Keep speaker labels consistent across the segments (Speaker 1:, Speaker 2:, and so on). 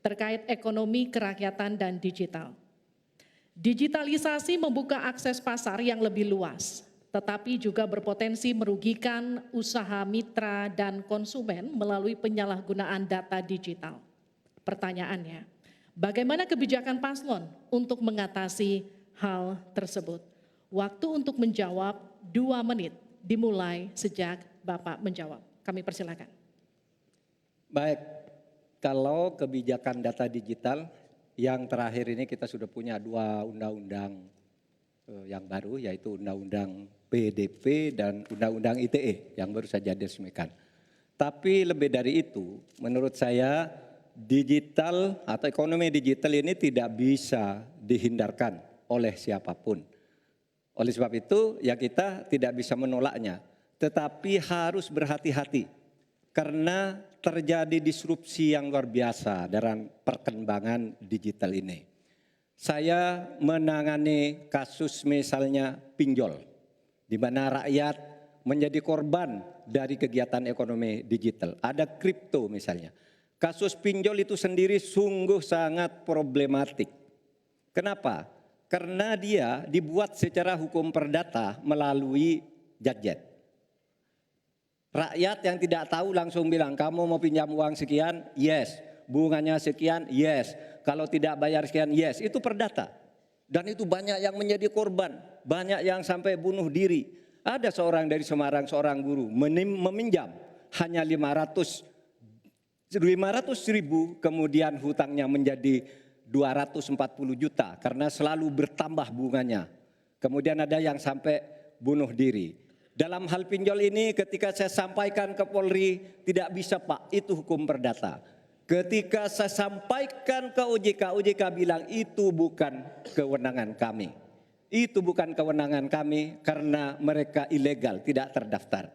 Speaker 1: terkait ekonomi kerakyatan dan digital. Digitalisasi membuka akses pasar yang lebih luas, tetapi juga berpotensi merugikan usaha mitra dan konsumen melalui penyalahgunaan data digital. Pertanyaannya, bagaimana kebijakan paslon untuk mengatasi hal tersebut? Waktu untuk menjawab 2 menit dimulai sejak Bapak menjawab. Kami persilakan.
Speaker 2: Baik, kalau kebijakan data digital yang terakhir ini kita sudah punya 2 undang-undang yang baru, yaitu Undang-Undang PDP dan Undang-Undang ITE yang baru saja diresmikan. Tapi lebih dari itu, menurut saya digital atau ekonomi digital ini tidak bisa dihindarkan oleh siapapun. Oleh sebab itu ya kita tidak bisa menolaknya, tetapi harus berhati-hati karena terjadi disrupsi yang luar biasa dalam perkembangan digital ini. Saya menangani kasus misalnya pinjol, di mana rakyat menjadi korban dari kegiatan ekonomi digital. Ada kripto misalnya. Kasus pinjol itu sendiri sungguh sangat problematik. Kenapa? Karena dia dibuat secara hukum perdata melalui gadget. Rakyat yang tidak tahu langsung bilang, kamu mau pinjam uang sekian? Yes. Bunganya sekian? Yes. Kalau tidak bayar sekian? Yes. Itu perdata. Dan itu banyak yang menjadi korban. Banyak yang sampai bunuh diri. Ada seorang dari Semarang, seorang guru meminjam hanya 500 ribu, kemudian hutangnya menjadi 240 juta karena selalu bertambah bunganya. Kemudian ada yang sampai bunuh diri. Dalam hal pinjol ini ketika saya sampaikan ke Polri, tidak bisa Pak, itu hukum perdata. Ketika saya sampaikan ke OJK, OJK bilang itu bukan kewenangan kami. Itu bukan kewenangan kami karena mereka ilegal, tidak terdaftar.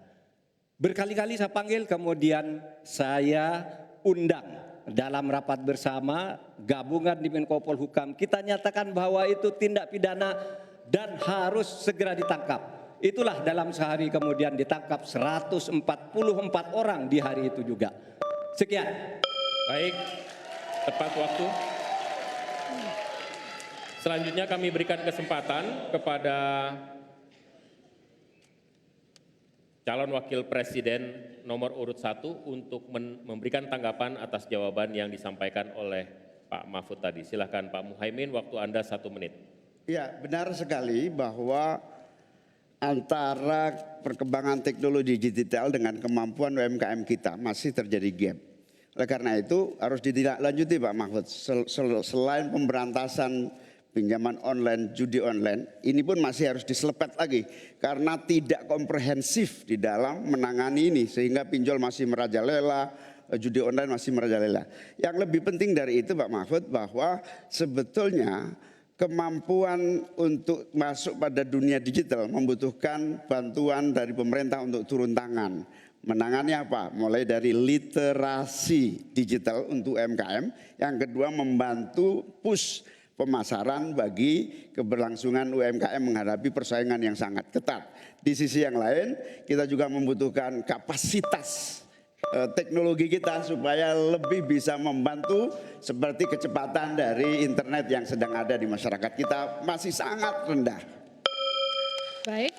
Speaker 2: Berkali-kali saya panggil, kemudian saya undang dalam rapat bersama gabungan di Menko Polhukam. Kita nyatakan bahwa itu tindak pidana dan harus segera ditangkap. Itulah dalam sehari kemudian ditangkap 144 orang di hari itu juga. Sekian.
Speaker 3: Baik, tepat waktu. Selanjutnya kami berikan kesempatan kepada calon wakil presiden nomor urut 1 untuk memberikan tanggapan atas jawaban yang disampaikan oleh Pak Mahfud tadi. Silakan Pak Muhaimin, waktu Anda 1 menit.
Speaker 4: Ya, benar sekali bahwa antara perkembangan teknologi digital dengan kemampuan UMKM kita masih terjadi gap. Oleh karena itu harus ditindaklanjuti Pak Mahfud. Selain pemberantasan pinjaman online, judi online, ini pun masih harus diselepet lagi karena tidak komprehensif di dalam menangani ini sehingga pinjol masih merajalela, judi online masih merajalela. Yang lebih penting dari itu Pak Mahfud bahwa sebetulnya kemampuan untuk masuk pada dunia digital membutuhkan bantuan dari pemerintah untuk turun tangan. Menangani apa? Mulai dari literasi digital untuk UMKM. Yang kedua membantu push pemasaran bagi keberlangsungan UMKM menghadapi persaingan yang sangat ketat. Di sisi yang lain kita juga membutuhkan kapasitas teknologi kita supaya lebih bisa membantu seperti kecepatan dari internet yang sedang ada di masyarakat kita masih sangat rendah.
Speaker 1: Baik,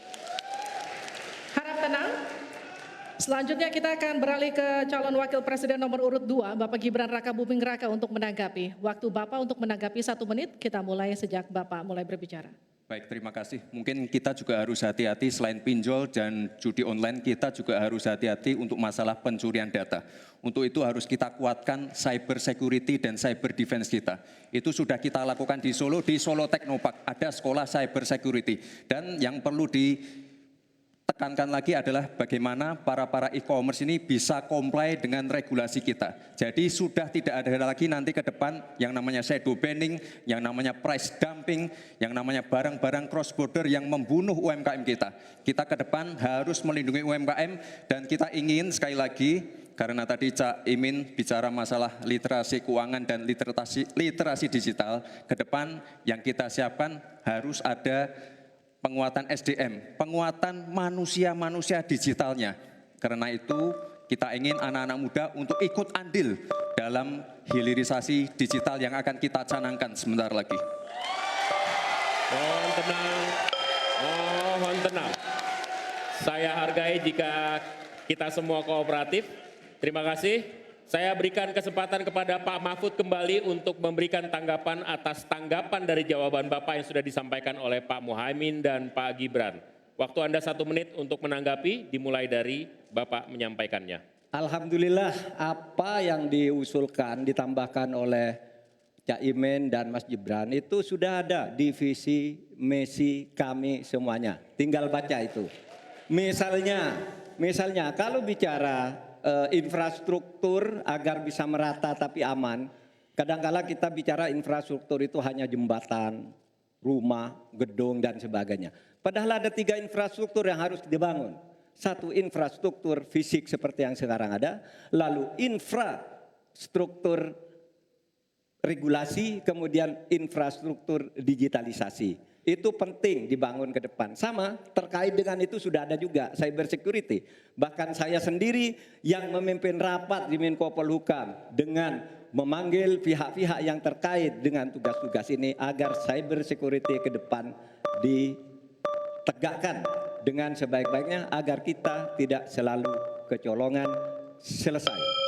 Speaker 1: harap tenang. Selanjutnya kita akan beralih ke calon wakil presiden nomor urut 2, Bapak Gibran Raka Buming Raka untuk menanggapi. Waktu Bapak untuk menanggapi 1 menit, kita mulai sejak Bapak mulai berbicara.
Speaker 5: Baik, terima kasih. Mungkin kita juga harus hati-hati selain pinjol dan judi online, kita juga harus hati-hati untuk masalah pencurian data. Untuk itu harus kita kuatkan cyber security dan cyber defense kita. Itu sudah kita lakukan di Solo Technopark, ada sekolah cyber security. Dan yang perlu ditekankan lagi adalah bagaimana para e-commerce ini bisa comply dengan regulasi kita. Jadi sudah tidak ada lagi nanti ke depan yang namanya shadow banning, yang namanya price dumping, yang namanya barang-barang cross border yang membunuh UMKM kita. Kita ke depan harus melindungi UMKM dan kita ingin sekali lagi, karena tadi Cak Imin bicara masalah literasi keuangan dan literasi digital, ke depan yang kita siapkan harus ada penguatan SDM, penguatan manusia digitalnya. Karena itu Kita ingin anak-anak muda untuk ikut andil dalam hilirisasi digital yang akan kita canangkan sebentar lagi.
Speaker 3: Mohon tenang, mohon tenang. Saya hargai jika kita semua kooperatif. Terima kasih. Saya berikan kesempatan kepada Pak Mahfud kembali untuk memberikan tanggapan atas tanggapan dari jawaban Bapak yang sudah disampaikan oleh Pak Muhaimin dan Pak Gibran. Waktu Anda 1 menit untuk menanggapi, dimulai dari Bapak menyampaikannya.
Speaker 2: Alhamdulillah apa yang diusulkan, ditambahkan oleh Cak Imin dan Mas Gibran itu sudah ada di visi misi kami semuanya. Tinggal baca itu. Misalnya kalau bicara infrastruktur agar bisa merata tapi aman, kadangkala kita bicara infrastruktur itu hanya jembatan, rumah, gedung dan sebagainya. Padahal ada 3 infrastruktur yang harus dibangun. 1 infrastruktur fisik seperti yang sekarang ada, lalu infrastruktur regulasi, kemudian infrastruktur digitalisasi. Itu penting dibangun ke depan. Sama terkait dengan itu sudah ada juga cyber security. Bahkan saya sendiri yang memimpin rapat di Menko Polhukam dengan memanggil pihak-pihak yang terkait dengan tugas-tugas ini agar cyber security ke depan ditegakkan dengan sebaik-baiknya agar kita tidak selalu kecolongan. Selesai.